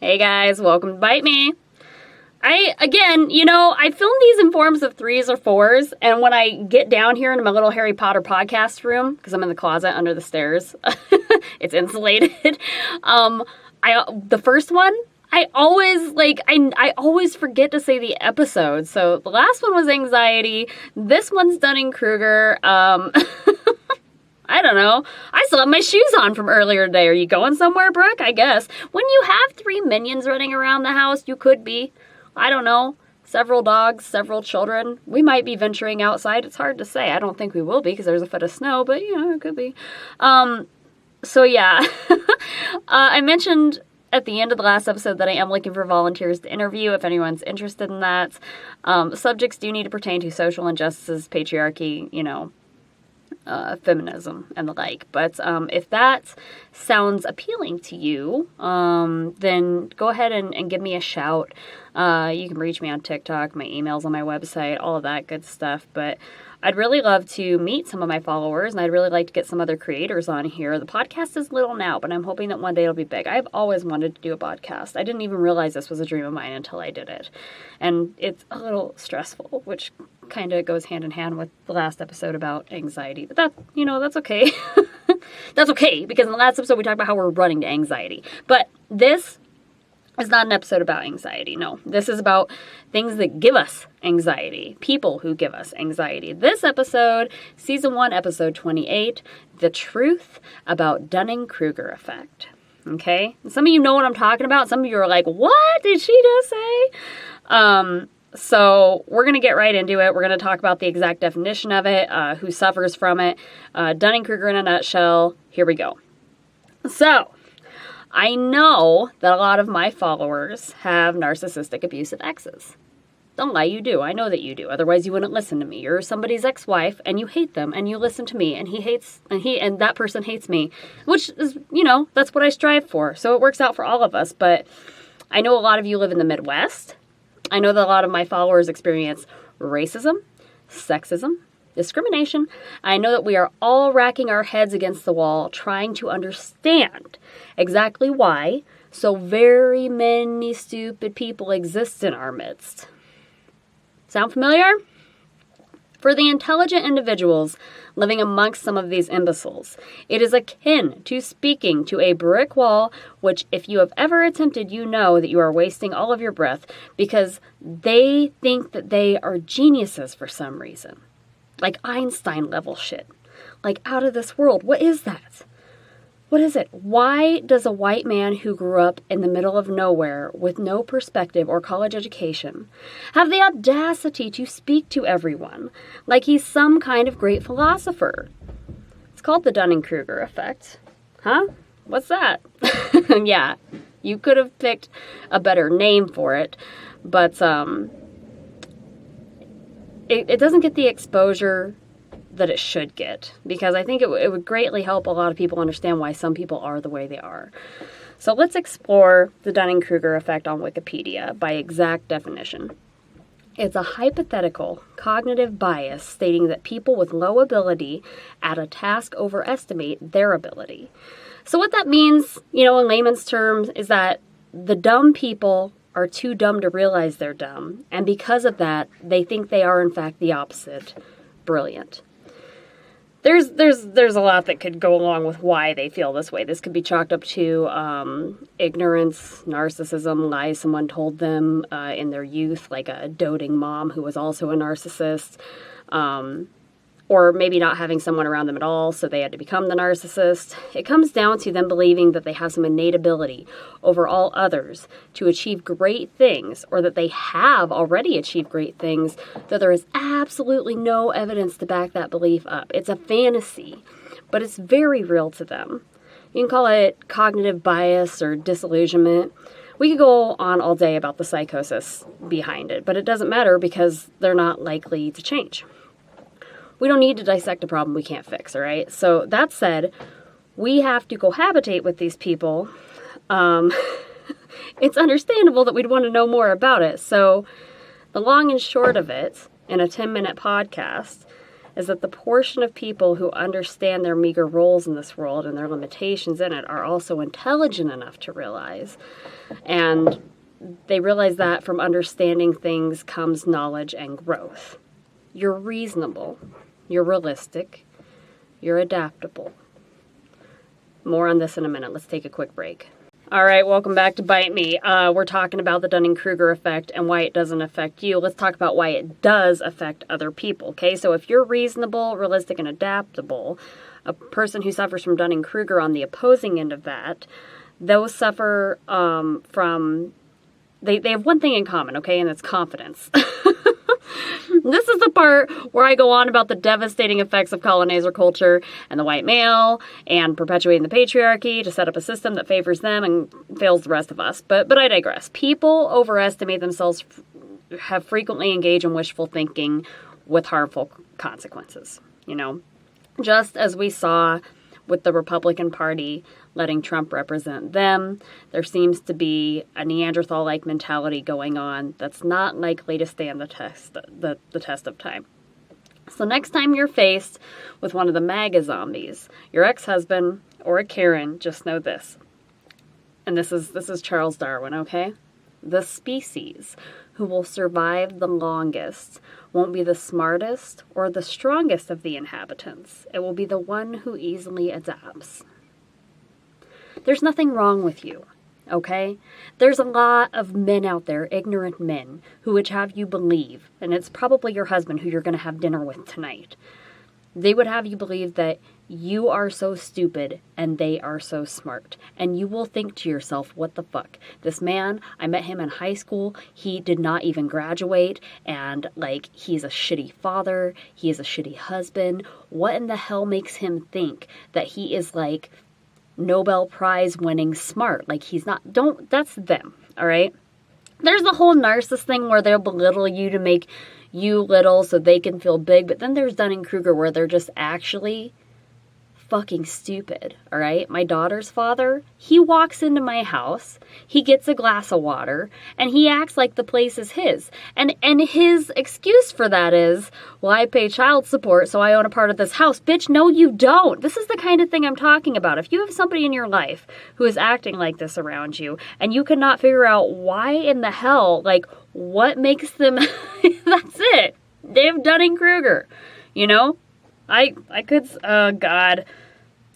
Hey guys, welcome to Bite Me. I film these in forms of 3s or 4s, and when I get down here into my little Harry Potter podcast room, because I'm in the closet under the stairs, it's insulated, the first one, I always forget to say the episode. So the last one was anxiety, this one's Dunning Kreugar, I don't know. I still have my shoes on from earlier today. Are you going somewhere, Brooke? I guess. When you have 3 minions running around the house, you could be, I don't know, several dogs, several children. We might be venturing outside. It's hard to say. I don't think we will be because there's a foot of snow, but, it could be. I mentioned at the end of the last episode that I am looking for volunteers to interview if anyone's interested in that. Subjects do need to pertain to social injustices, patriarchy, feminism and the like. But if that sounds appealing to you, then go ahead and give me a shout. You can reach me on TikTok, my email's on my website, all of that good stuff. But I'd really love to meet some of my followers, and I'd really like to get some other creators on here. The podcast is little now, but I'm hoping that one day it'll be big. I've always wanted to do a podcast. I didn't even realize this was a dream of mine until I did it. And it's a little stressful, which kind of goes hand in hand with the last episode about anxiety. But that's okay. That's okay, because in the last episode we talked about how we're running to anxiety. But this is not an episode about anxiety. No, this is about things that give us anxiety, people who give us anxiety. This episode, season 1, episode 28, the truth about Dunning Kreugar Effect. Okay? Some of you know what I'm talking about. Some of you are like, what did she just say? So we're going to get right into it. We're going to talk about the exact definition of it, who suffers from it, Dunning-Kreugar in a nutshell. Here we go. So, I know that a lot of my followers have narcissistic abusive exes. Don't lie, you do. I know that you do. Otherwise, you wouldn't listen to me. You're somebody's ex-wife, and you hate them, and you listen to me, and that person hates me, which is, that's what I strive for. So it works out for all of us. But I know a lot of you live in the Midwest. I know that a lot of my followers experience racism, sexism, discrimination. I know that we are all racking our heads against the wall trying to understand exactly why so very many stupid people exist in our midst. Sound familiar? For the intelligent individuals living amongst some of these imbeciles, it is akin to speaking to a brick wall, which if you have ever attempted, you know that you are wasting all of your breath because they think that they are geniuses for some reason. Like Einstein level shit. Like out of this world. What is that? What is it? Why does a white man who grew up in the middle of nowhere with no perspective or college education have the audacity to speak to everyone like he's some kind of great philosopher? It's called the Dunning-Kreugar Effect. Huh? What's that? Yeah, you could have picked a better name for it, but it doesn't get the exposure that it should get, because I think it would greatly help a lot of people understand why some people are the way they are. So let's explore the Dunning-Kreugar effect on Wikipedia by exact definition. It's a hypothetical cognitive bias stating that people with low ability at a task overestimate their ability. So what that means, in layman's terms, is that the dumb people are too dumb to realize they're dumb, and because of that, they think they are in fact the opposite, brilliant. There's a lot that could go along with why they feel this way. This could be chalked up to ignorance, narcissism, lies someone told them in their youth, like a doting mom who was also a narcissist, or maybe not having someone around them at all, so they had to become the narcissist. It comes down to them believing that they have some innate ability over all others to achieve great things, or that they have already achieved great things, though there is absolutely no evidence to back that belief up. It's a fantasy, but it's very real to them. You can call it cognitive bias or disillusionment. We could go on all day about the psychosis behind it, but it doesn't matter because they're not likely to change. We don't need to dissect a problem we can't fix, all right? So that said, we have to cohabitate with these people. It's understandable that we'd want to know more about it. So the long and short of it, in a 10-minute podcast, is that the portion of people who understand their meager roles in this world and their limitations in it are also intelligent enough to realize And they realize that from understanding things comes knowledge and growth. You're reasonable. You're realistic. You're adaptable. More on this in a minute. Let's take a quick break. All right, welcome back to Bite Me. We're talking about the Dunning Kreugar effect and why it doesn't affect you. Let's talk about why it does affect other people, okay? So if you're reasonable, realistic, and adaptable, a person who suffers from Dunning Kreugar on the opposing end of that, those suffer from... They have one thing in common, okay? And it's confidence. This is the part where I go on about the devastating effects of colonizer culture and the white male and perpetuating the patriarchy to set up a system that favors them and fails the rest of us. But I digress. People overestimate themselves, have frequently engaged in wishful thinking with harmful consequences. You know, just as we saw with the Republican Party letting Trump represent them, there seems to be a Neanderthal-like mentality going on that's not likely to stand the test of time. So next time you're faced with one of the MAGA zombies, your ex-husband or a Karen, just know this. And this is Charles Darwin, okay? The species who will survive the longest won't be the smartest or the strongest of the inhabitants. It will be the one who easily adapts. There's nothing wrong with you, okay? There's a lot of men out there, ignorant men, who would have you believe, and it's probably your husband who you're going to have dinner with tonight. They would have you believe that you are so stupid and they are so smart. And you will think to yourself, what the fuck? This man, I met him in high school. He did not even graduate. And he's a shitty father. He is a shitty husband. What in the hell makes him think that he is Nobel Prize winning smart? He's not. That's them. All right. There's the whole narcissist thing where they'll belittle you to make you little so they can feel big. But then there's Dunning Kreugar where they're just actually fucking stupid, all right? My daughter's father, he walks into my house, he gets a glass of water, and he acts like the place is his. And his excuse for that is, well, I pay child support, so I own a part of this house. Bitch, no, you don't. This is the kind of thing I'm talking about. If you have somebody in your life who is acting like this around you, and you cannot figure out why in the hell, what makes them, that's it. They have Dunning Kreugar, you know? I could, God,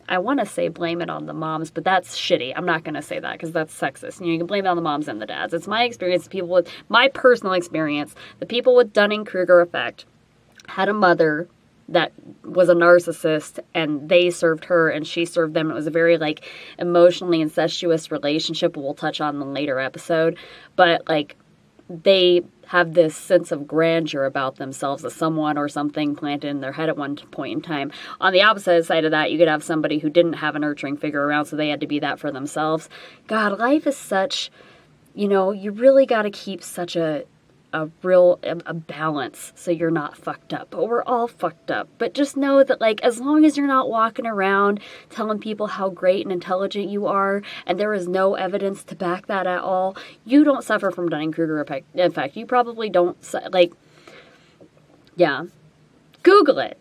I want to say blame it on the moms, but that's shitty. I'm not going to say that because that's sexist. You can blame it on the moms and the dads. It's my experience, my personal experience, the people with Dunning Kreugar effect had a mother that was a narcissist and they served her and she served them. It was a very emotionally incestuous relationship we'll touch on in a later episode. But they have this sense of grandeur about themselves as someone or something planted in their head at one point in time. On the opposite side of that, you could have somebody who didn't have a nurturing figure around, so they had to be that for themselves. God, life is such, you really got to keep such a balance so you're not fucked up. But we're all fucked up. But just know that as long as you're not walking around telling people how great and intelligent you are and there is no evidence to back that at all, you don't suffer from Dunning Kreugar effect. In fact, you probably don't Google it.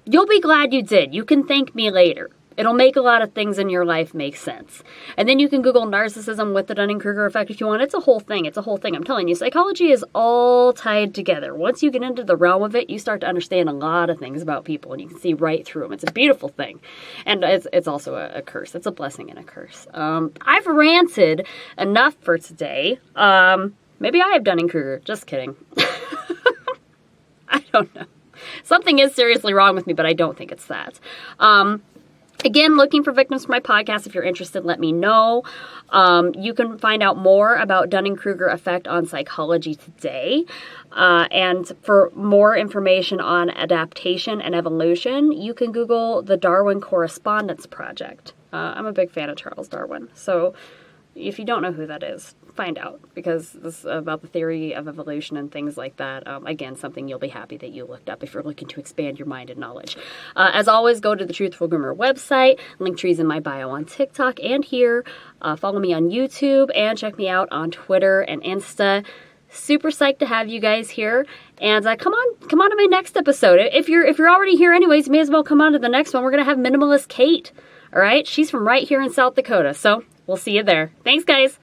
You'll be glad you did. You can thank me later. It'll make a lot of things in your life make sense. And then you can Google narcissism with the Dunning Kreugar effect if you want. It's a whole thing. I'm telling you, psychology is all tied together. Once you get into the realm of it, you start to understand a lot of things about people and you can see right through them. It's a beautiful thing. And it's also a curse. It's a blessing and a curse. I've ranted enough for today. Maybe I have Dunning Kreugar. Just kidding. I don't know. Something is seriously wrong with me, but I don't think it's that. Again, looking for victims for my podcast. If you're interested, let me know. You can find out more about Dunning Kreugar effect on Psychology Today. And for more information on adaptation and evolution, you can Google the Darwin Correspondence Project. I'm a big fan of Charles Darwin. So if you don't know who that is, find out, because this is about the theory of evolution and things like that. Again, something you'll be happy that you looked up if you're looking to expand your mind and knowledge. As always, go to the Truthful Groomer website. Linktree's in my bio on TikTok and here. Follow me on YouTube and check me out on Twitter and Insta. Super psyched to have you guys here. And come on to my next episode. If you're already here anyways, you may as well come on to the next one. We're gonna have Minimalist Kate. All right, she's from right here in South Dakota. So we'll see you there. Thanks, guys.